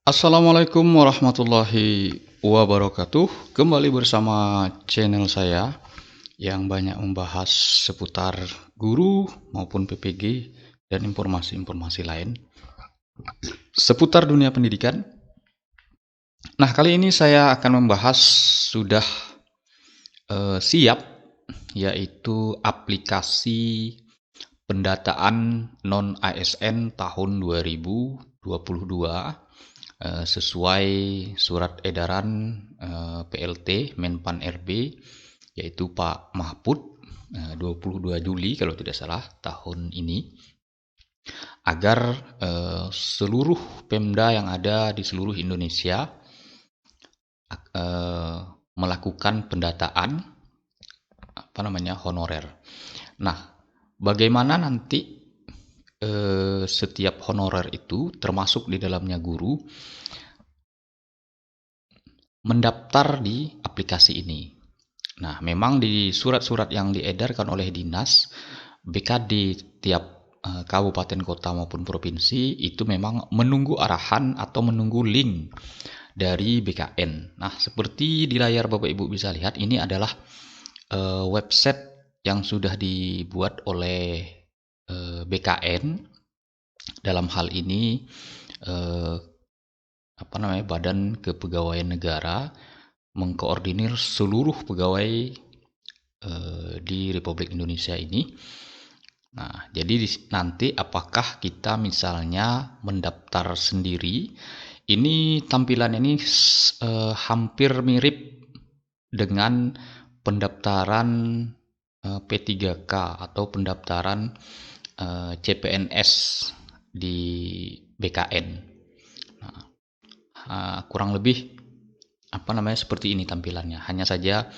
Assalamualaikum warahmatullahi wabarakatuh. Kembali bersama channel saya yang banyak membahas seputar guru maupun PPG dan informasi-informasi lain seputar dunia pendidikan. Nah, kali ini saya akan membahas sudah siap, yaitu aplikasi pendataan non-ASN tahun 2022 sesuai surat edaran PLT Menpan RB, yaitu Pak Mahfud 22 Juli kalau tidak salah tahun ini, agar seluruh Pemda yang ada di seluruh Indonesia melakukan pendataan honorer. Nah, bagaimana nanti setiap honorer itu, termasuk di dalamnya guru, mendaftar di aplikasi ini. Nah, memang di surat-surat yang diedarkan oleh dinas, BKD tiap kabupaten, kota maupun provinsi itu memang menunggu arahan atau menunggu link dari BKN. Nah, seperti di layar Bapak Ibu bisa lihat, ini adalah website yang sudah dibuat oleh BKN. Dalam hal ini Badan Kepegawaian Negara mengkoordinir seluruh pegawai di Republik Indonesia ini. Nah, jadi nanti apakah kita misalnya mendaftar sendiri, ini tampilan ini hampir mirip dengan pendaftaran P3K atau pendaftaran CPNS di BKN. Nah, kurang lebih seperti ini tampilannya. Hanya saja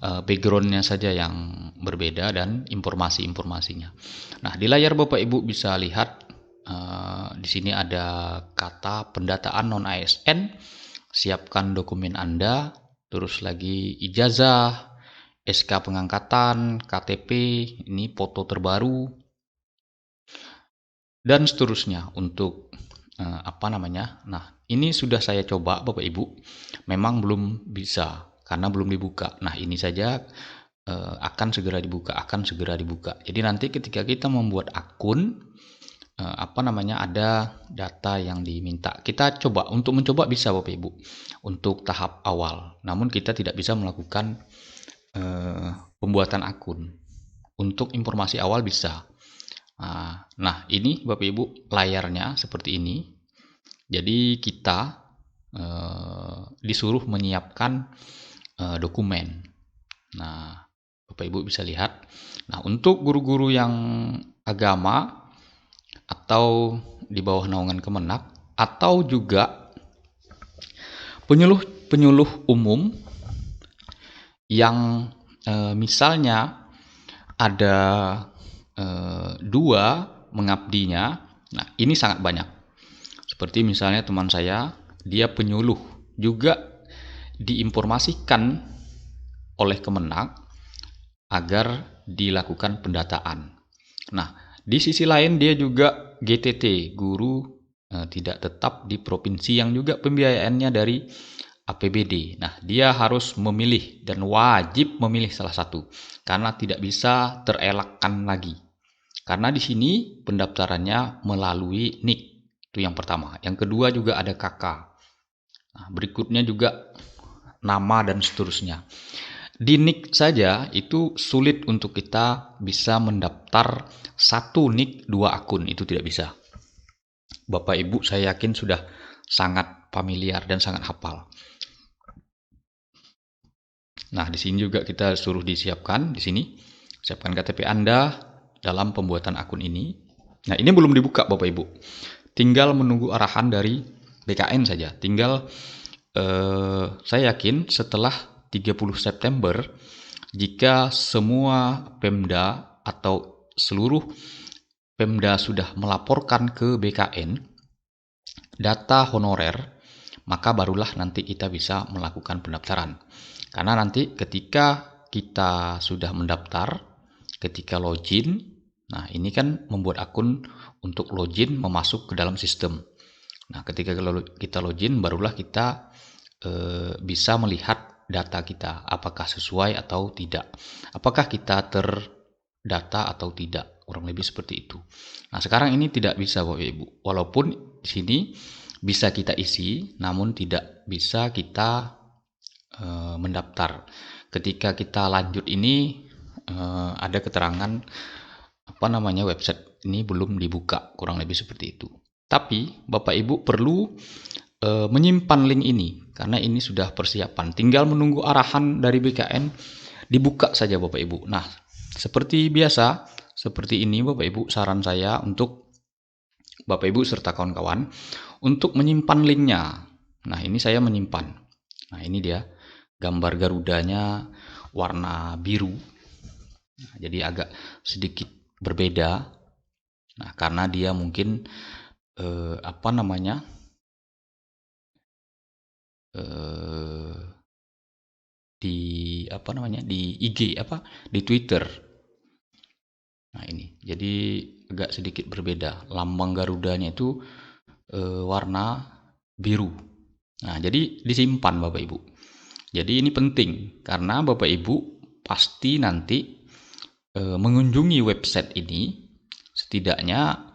backgroundnya saja yang berbeda dan informasi-informasinya. Nah, di layar Bapak Ibu bisa lihat di sini ada kata pendataan non ASN, siapkan dokumen Anda, terus lagi ijazah, SK pengangkatan, KTP, ini foto terbaru, dan seterusnya untuk Nah, ini sudah saya coba Bapak Ibu, memang belum bisa karena belum dibuka. Nah, ini saja akan segera dibuka. Jadi nanti ketika kita membuat akun, ada data yang diminta. Kita coba, untuk mencoba bisa Bapak Ibu untuk tahap awal. Namun kita tidak bisa melakukan pembuatan akun. Untuk informasi awal bisa. Nah, ini Bapak Ibu layarnya seperti ini. Jadi kita disuruh menyiapkan dokumen. Nah, Bapak Ibu bisa lihat. Nah, untuk guru-guru yang agama atau di bawah naungan Kemenak, atau juga penyuluh umum yang misalnya ada 2 mengabdinya. Nah, ini sangat banyak. Seperti misalnya teman saya, dia penyuluh, juga diinformasikan oleh Kemenak agar dilakukan pendataan. Nah, di sisi lain dia juga GTT, guru tidak tetap di provinsi, yang juga pembiayaannya dari APBD. Nah, dia harus memilih dan wajib memilih salah satu karena tidak bisa terelakkan lagi. Karena di sini pendaftarannya melalui NIK, itu yang pertama. Yang kedua juga ada KK. Nah, berikutnya juga nama dan seterusnya. Di NIK saja itu sulit untuk kita bisa mendaftar satu NIK 2 akun, itu tidak bisa. Bapak Ibu saya yakin sudah sangat familiar dan sangat hafal. Nah, di sini juga kita suruh disiapkan, di sini siapkan KTP Anda dalam pembuatan akun ini. Nah, ini belum dibuka Bapak Ibu. Tinggal menunggu arahan dari BKN saja. Tinggal saya yakin setelah 30 September, jika semua Pemda atau seluruh Pemda sudah melaporkan ke BKN data honorer, maka barulah nanti kita bisa melakukan pendaftaran. Karena nanti ketika kita sudah mendaftar, ketika login, nah ini kan membuat akun untuk login memasuk ke dalam sistem. Nah, ketika kita login, barulah kita bisa melihat data kita, apakah sesuai atau tidak. Apakah kita terdata atau tidak, kurang lebih seperti itu. Nah, sekarang ini tidak bisa Bapak Ibu. Walaupun di sini bisa kita isi, namun tidak bisa kita mendaftar. Ketika kita lanjut ini ada keterangan apa namanya website ini belum dibuka, kurang lebih seperti itu. Tapi Bapak Ibu perlu menyimpan link ini karena ini sudah persiapan. Tinggal menunggu arahan dari BKN, dibuka saja Bapak Ibu. Nah, seperti biasa, seperti ini Bapak Ibu, saran saya untuk Bapak Ibu serta kawan-kawan untuk menyimpan linknya. Nah, ini saya menyimpan. Nah, ini dia gambar Garudanya warna biru. Nah, jadi agak sedikit berbeda. Nah, karena dia mungkin apa namanya di apa namanya di IG di Twitter. Nah, ini jadi agak sedikit berbeda. Lambang Garudanya itu warna biru. Nah, jadi disimpan Bapak Ibu. Jadi ini penting karena Bapak Ibu pasti nanti mengunjungi website ini setidaknya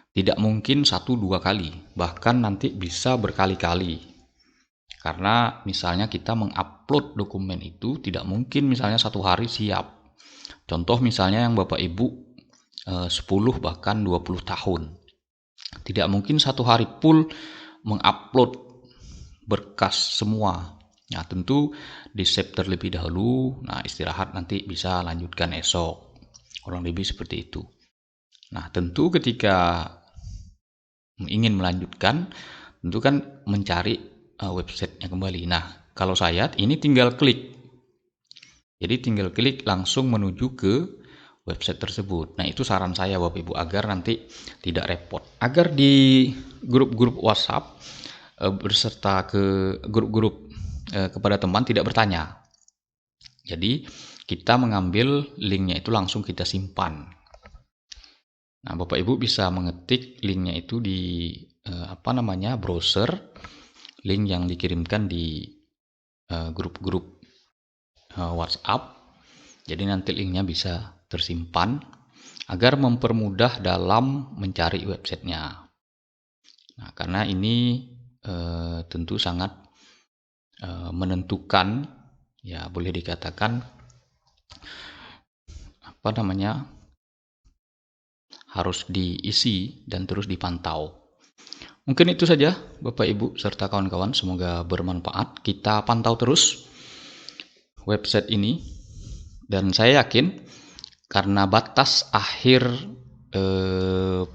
tidak mungkin 1-2 kali, bahkan nanti bisa berkali-kali. Karena misalnya kita mengupload dokumen itu tidak mungkin misalnya 1 hari siap. Contoh misalnya yang Bapak Ibu 10 bahkan 20 tahun. Tidak mungkin 1 hari full mengupload berkas semua. Nah, tentu di save terlebih dahulu. Nah, istirahat nanti bisa lanjutkan esok. Kurang lebih seperti itu. Nah, tentu ketika ingin melanjutkan, tentu kan mencari websitenya kembali. Nah, kalau saya ini tinggal klik. Jadi tinggal klik langsung menuju ke website tersebut. Nah, itu saran saya Bapak Ibu agar nanti tidak repot. Agar di grup-grup WhatsApp berserta ke grup-grup kepada teman tidak bertanya. Jadi kita mengambil linknya itu langsung kita simpan. Nah, Bapak Ibu bisa mengetik linknya itu di browser, link yang dikirimkan di grup-grup WhatsApp. Jadi nanti linknya bisa tersimpan agar mempermudah dalam mencari websitenya. Nah, karena ini tentu sangat menentukan, ya boleh dikatakan harus diisi dan terus dipantau. Mungkin itu saja Bapak Ibu serta kawan-kawan, semoga bermanfaat. Kita pantau terus website ini dan saya yakin karena batas akhir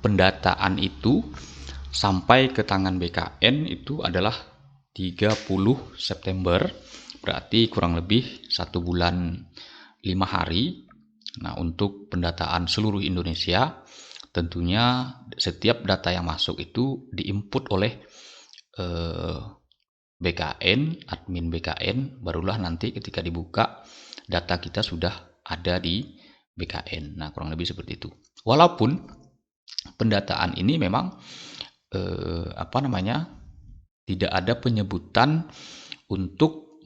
pendataan itu sampai ke tangan BKN itu adalah 30 September, berarti kurang lebih 1 bulan 5 hari. Nah, untuk pendataan seluruh Indonesia, tentunya setiap data yang masuk itu diinput oleh BKN, admin BKN, barulah nanti ketika dibuka data kita sudah ada di BKN. Nah, kurang lebih seperti itu. Walaupun pendataan ini memang tidak ada penyebutan untuk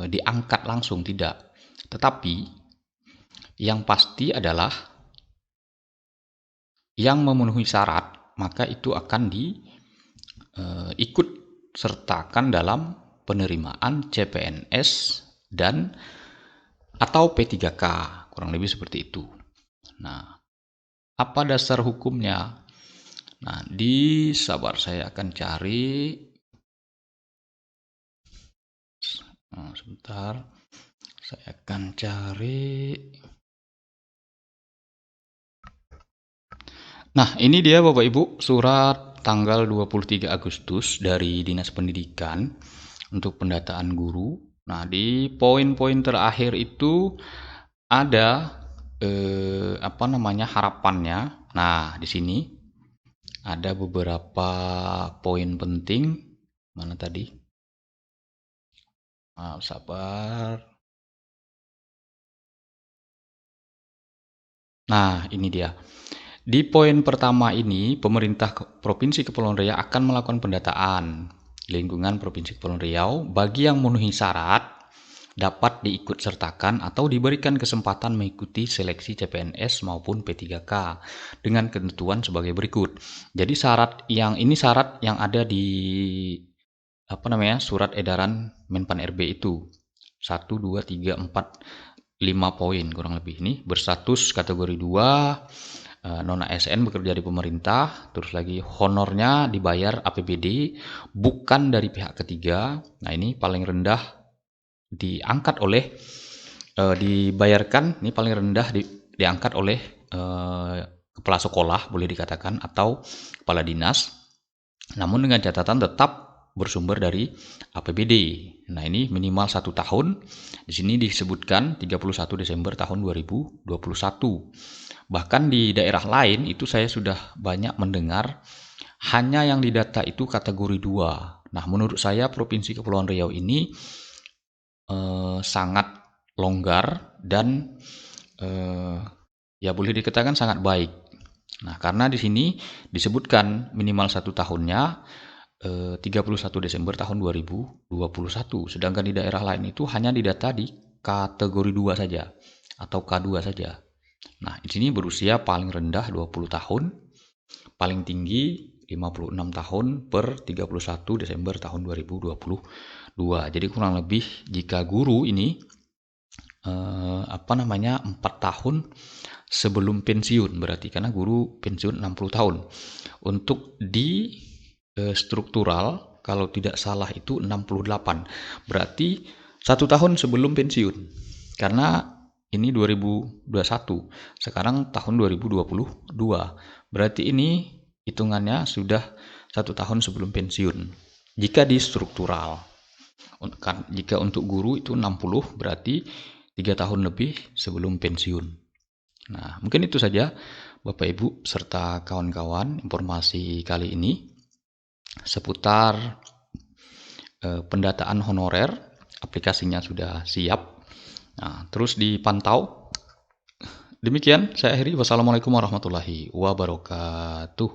diangkat langsung, tidak. Tetapi yang pasti adalah yang memenuhi syarat maka itu akan diikut sertakan dalam penerimaan CPNS dan atau P3K, kurang lebih seperti itu. Nah, apa dasar hukumnya? Nah, sabar saya akan cari. Sebentar. Saya akan cari. Nah, ini dia Bapak Ibu, surat tanggal 23 Agustus dari Dinas Pendidikan untuk pendataan guru. Nah, di poin-poin terakhir itu ada harapannya. Nah, di sini ada beberapa poin penting. Mana tadi? Sabar. Nah, ini dia. Di poin pertama ini, pemerintah Provinsi Kepulauan Riau akan melakukan pendataan lingkungan Provinsi Kepulauan Riau bagi yang memenuhi syarat dapat diikutsertakan atau diberikan kesempatan mengikuti seleksi CPNS maupun P3K dengan ketentuan sebagai berikut. Jadi syarat yang ada di surat edaran Menpan RB itu 1, 2, 3, 4, 5 poin kurang lebih. Ini berstatus kategori 2, non ASN bekerja di pemerintah, terus lagi honornya dibayar APBD bukan dari pihak ketiga. Nah, ini paling rendah diangkat oleh dibayarkan, ini paling rendah diangkat oleh kepala sekolah boleh dikatakan atau kepala dinas, namun dengan catatan tetap bersumber dari APBD. Nah, ini minimal 1 tahun. Di sini disebutkan 31 Desember tahun 2021. Bahkan di daerah lain itu saya sudah banyak mendengar hanya yang didata itu kategori 2. Nah, menurut saya Provinsi Kepulauan Riau ini sangat longgar dan ya boleh dikatakan sangat baik. Nah, karena di sini disebutkan minimal 1 tahunnya 31 Desember tahun 2021. Sedangkan di daerah lain itu hanya didata di kategori 2 saja atau K2 saja. Nah, di sini berusia paling rendah 20 tahun, paling tinggi 56 tahun per 31 Desember tahun 2022. Jadi kurang lebih jika guru ini 4 tahun sebelum pensiun berarti, karena guru pensiun 60 tahun. Untuk di struktural kalau tidak salah itu 68. Berarti 1 tahun sebelum pensiun. Karena ini 2021, sekarang tahun 2022. Berarti ini hitungannya sudah 1 tahun sebelum pensiun. Jika di struktural. Jika untuk guru itu 60, berarti 3 tahun lebih sebelum pensiun. Nah, mungkin itu saja Bapak Ibu serta kawan-kawan informasi kali ini seputar pendataan honorer. Aplikasinya sudah siap. Nah, terus dipantau. Demikian saya akhiri. Wassalamualaikum warahmatullahi wabarakatuh.